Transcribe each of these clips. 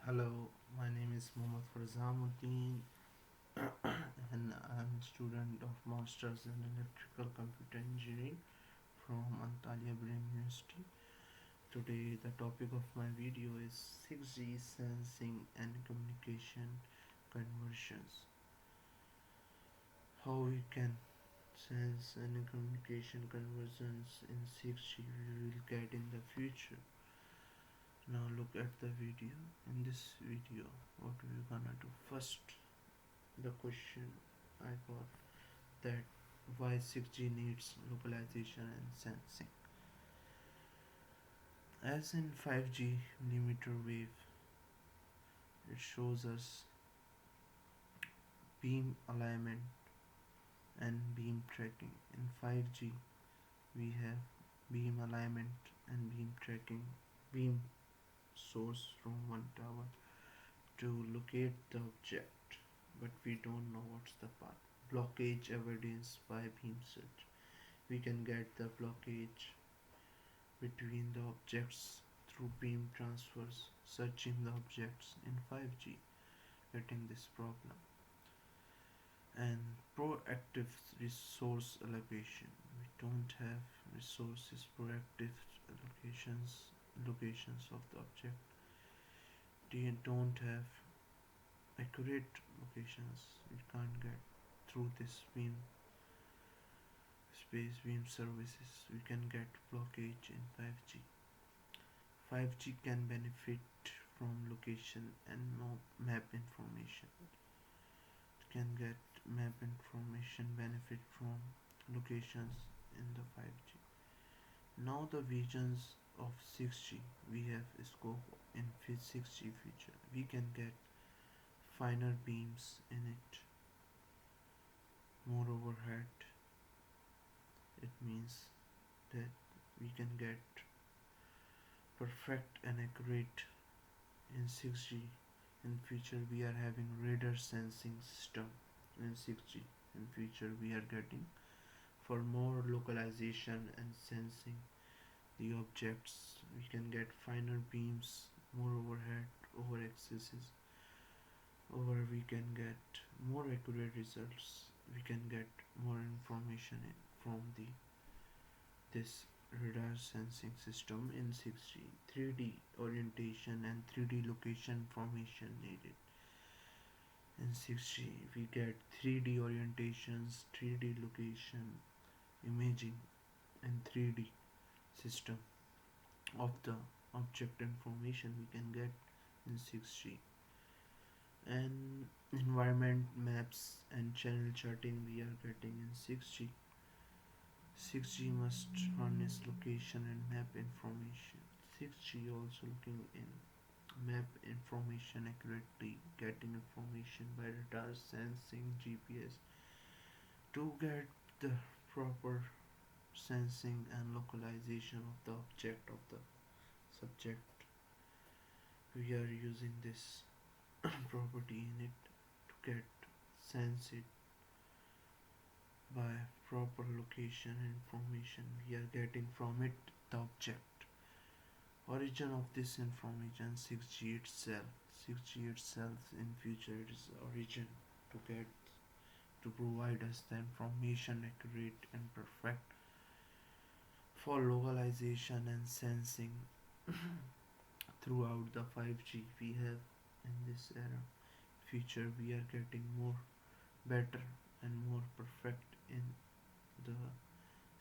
Hello, my name is Farzam Uddin and I'm a student of Masters in Electrical Computer Engineering from Antalya Brain University. Today the topic of my video is 6G sensing and communication conversions. How we can sense and communication conversions in 6G we will get in the future. Now look at the video. In this video, what we're gonna do first, the question I got, that why 6G needs localization and sensing. As in 5G millimeter wave, it shows us beam alignment and beam tracking. In 5G, we have beam alignment and beam tracking, beam source from one tower to locate the object, but we don't know what's the path. Blockage evidence by beam search. We can get the blockage between the objects through beam transfers, searching the objects in 5G, getting this problem. And proactive resource allocation. We don't have resources, proactive locations of the object. We don't have accurate locations. We can't get through this beam space beam services. We can get blockage in 5G. 5G can benefit from location and map information. It can get map information benefit from locations in the 5G. Now the visions of 6G, we have scope in 6G feature. We can get finer beams in it, more overhead. It means that we can get perfect and accurate in 6G. In future we are having radar sensing system in 6G. In future we are getting for more localization and sensing the objects. We can get finer beams, more overhead, over axes, or we can get more accurate results. We can get more information from the this radar sensing system in 6G. 3D orientation and 3D location information needed. In 6G we get 3D orientations, 3D location, imaging and 3D system of the object information we can get in 6G. And environment maps and channel charting we are getting in 6G. 6G must harness location and map information. 6G also looking in map information accurately, getting information by radar sensing GPS to get the proper sensing and localization of the object of the subject. We are using this property in it to get sense it by proper location information we are getting from it the object. Origin of this information, 6G itself. 6G itself in future is origin to get to provide us the information accurate and perfect for localization and sensing throughout the 5G we have in this era. Future we are getting more better and more perfect in the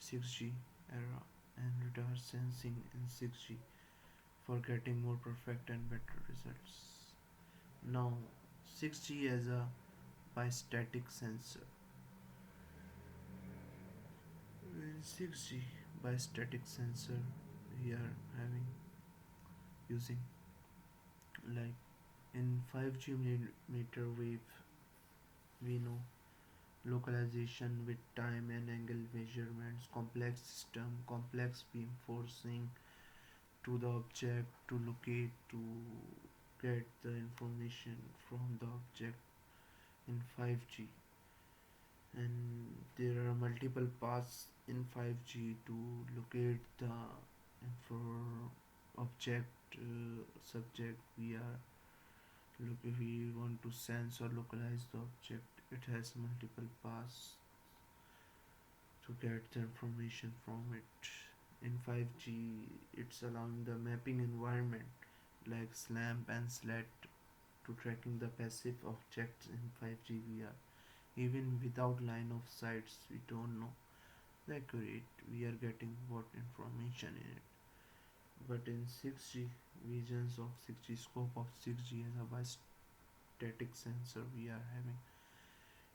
6G era and radar sensing in 6G for getting more perfect and better results. Now 6G as a bistatic sensor. In 6G bistatic sensor we are having using like in 5G millimeter wave we know localization with time and angle measurements, complex system, complex beam forcing to the object to locate to get the information from the object in 5G. And there are multiple paths in 5G to locate the object subject we are Look, if we want to sense or localize the object, it has multiple paths to get the information from it. In 5G, it's allowing the mapping environment like SLAMP and SLAT to tracking the passive objects in 5G VR. Even without line of sights, we don't know the accurate. We are getting what information in it. But in 6G, visions of 6G, scope of 6G as a bistatic sensor we are having,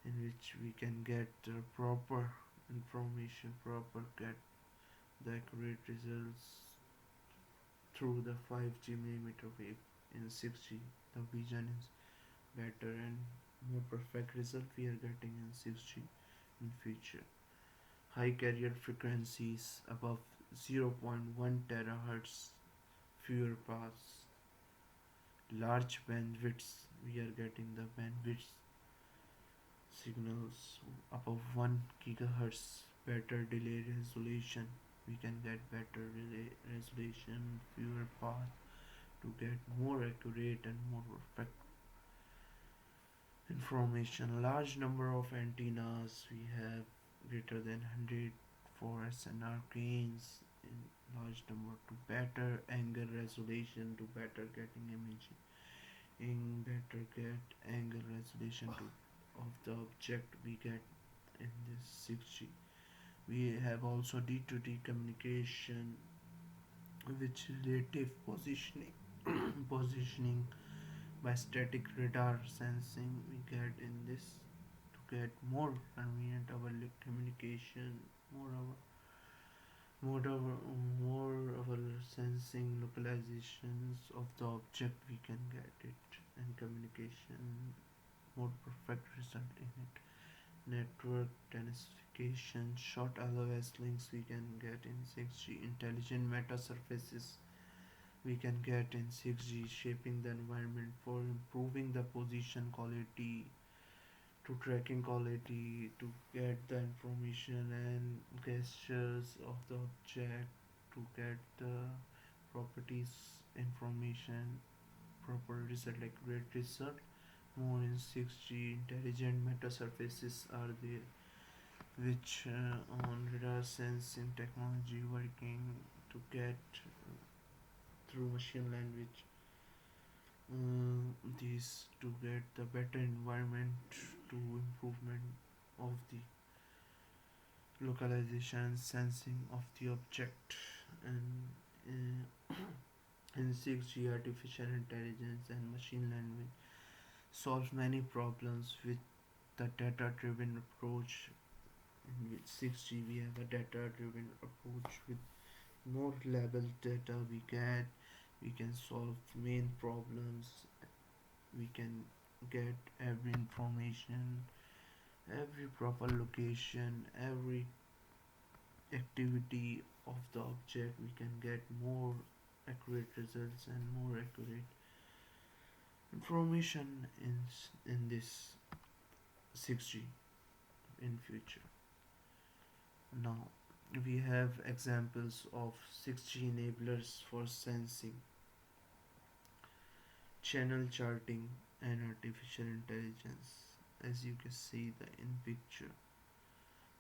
in which we can get proper information, proper get the accurate results through the 5G millimeter wave. In 6G, the vision is better and more perfect result we are getting in 6G in future. High carrier frequencies above zero point 0.1 terahertz, fewer paths, large bandwidths. We are getting the bandwidth signals above 1 gigahertz, better delay resolution. We can get better delay resolution, fewer paths to get more accurate and more perfect information. Large number of antennas. We have greater than 100 for SNR gains in large number to better angle resolution, to better getting imaging, in better get angle resolution to of the object we get in this 6G. We have also D2D communication, which relative positioning positioning by static radar sensing we get in this to get more convenient our communication, more our more our sensing localizations of the object we can get it, and communication more perfect result in it. Network densification, short LOS links we can get in 6G. Intelligent meta surfaces we can get in 6G, shaping the environment for improving the position quality, to tracking quality, to get the information and gestures of the object, to get the properties information, proper result, accurate result. More in 6G, intelligent meta surfaces are there, which on radar sensing technology working to get through machine language these to get the better environment to improvement of the localization sensing of the object. And in 6G, artificial intelligence and machine learning solves many problems with the data driven approach. In which 6G we have a data driven approach with more level data we get, we can solve main problems, we can get every information, every proper location, every activity of the object. We can get more accurate results and more accurate information in this 6G in future. Now we have examples of 6G enablers for sensing, channel charting and artificial intelligence. As you can see the in picture,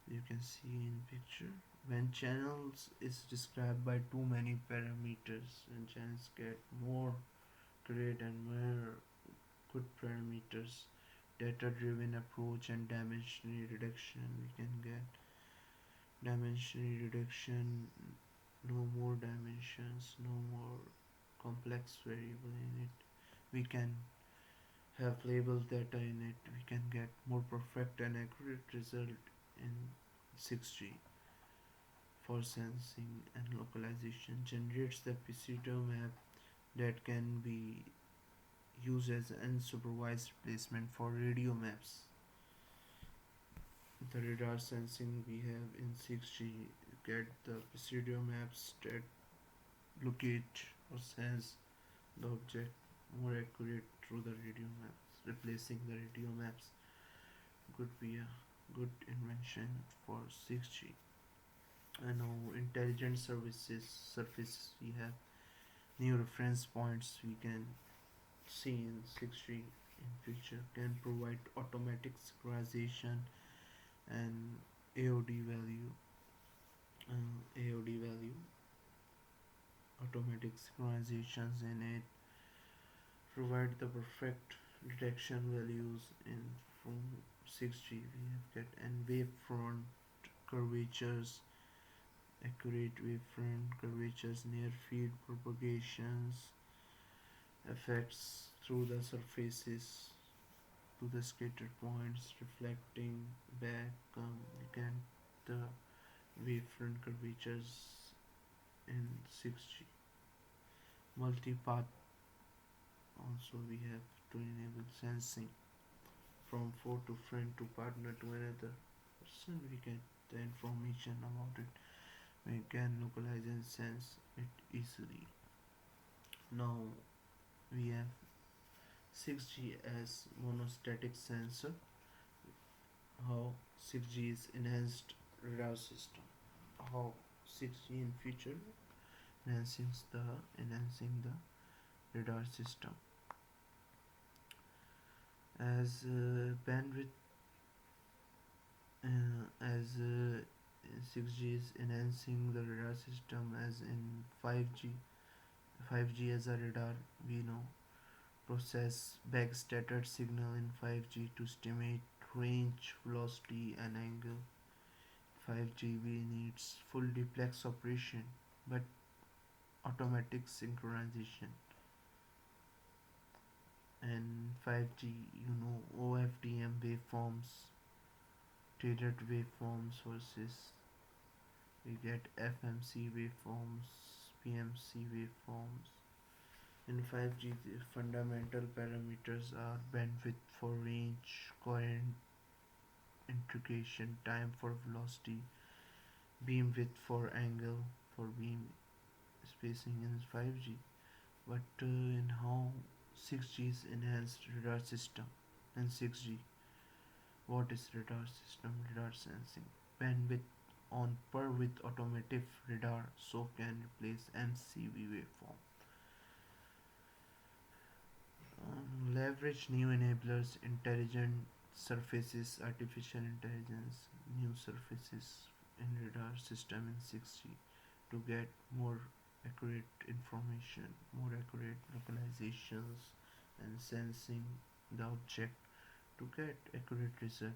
you can see in picture when channels is described by too many parameters, and channels get more great and more good parameters, data driven approach and dimensional reduction. We can get dimensional reduction, no more dimensions, no more complex variable in it. We can have label data in it. We can get more perfect and accurate result in 6G for sensing and localization. Generates the pseudo map that can be used as unsupervised replacement for radio maps. The radar sensing we have in 6G get the pseudo maps that locate or sense the object more accurate through the radio maps. Replacing the radio maps could be a good invention for 6G. And now intelligent services surfaces we have new reference points we can see in 6G in future can provide automatic synchronization and AOD value, AOD value, automatic synchronizations in it provide the perfect detection values in from 6G. We have get and wavefront curvatures, accurate wavefront curvatures, near field propagations, effects through the surfaces to the scattered points, reflecting back. You can the wavefront curvatures in 6G. Multipath also we have to enable sensing from foe to friend to partner to another person. We get the information about it. We can localize and sense it easily. Now we have 6G as monostatic sensor. How 6G is enhanced radar system. How 6G in future enhancing the radar system as bandwidth as 6G is enhancing the radar system as in 5G. 5G as a radar, we know process backscattered signal in 5G to estimate range, velocity, and angle. 5G we needs full duplex operation, but automatic synchronization. And 5G, you know, OFDM waveforms, tailored waveforms versus we get FMC waveforms, PMC waveforms. In 5G, the fundamental parameters are bandwidth for range, coherent integration, time for velocity, beam width for angle, for beam spacing in 5G. But in how 6G is enhanced radar system and 6G. What is radar system? Radar sensing. Bandwidth on per with automotive radar so can replace MCV waveform. Leverage new enablers, intelligent surfaces, artificial intelligence, new surfaces in radar system in 6G to get more accurate information, more accurate localizations and sensing the object to get accurate result.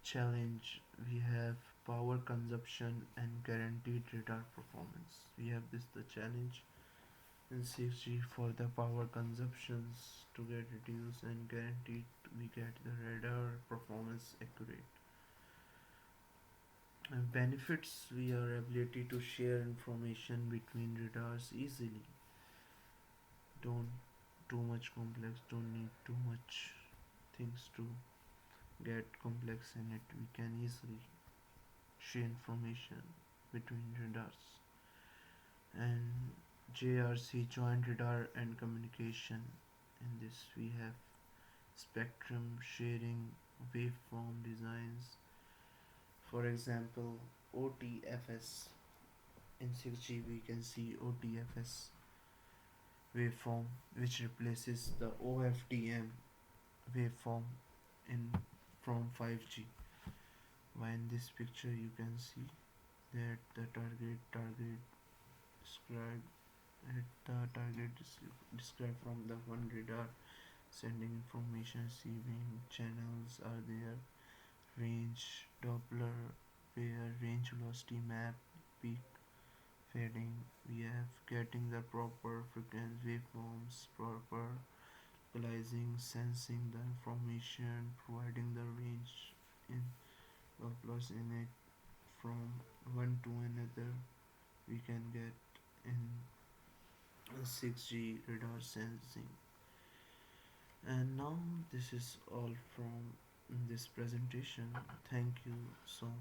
Challenge we have power consumption and guaranteed radar performance. We have this the challenge in 6G for the power consumptions to get reduced and guaranteed we get the radar performance accurate. And benefits we are ability to share information between radars easily. Don't too much complex, don't need too much things to get complex in it. We can easily share information between radars. And JRC, joint radar and communication. In this we have spectrum sharing, waveform designs. For example, OTFS. In 6G we can see OTFS waveform which replaces the OFDM waveform in from 5G. While in this picture you can see that the target described at the target described from the one radar sending information, receiving channels are there, range, Doppler pair, range velocity map, peak fading. We have getting the proper frequency waveforms, proper localizing, sensing the information, providing the range in Dopplers in it from one to another. We can get in 6G radar sensing. And now this is all from this presentation. Thank you so much.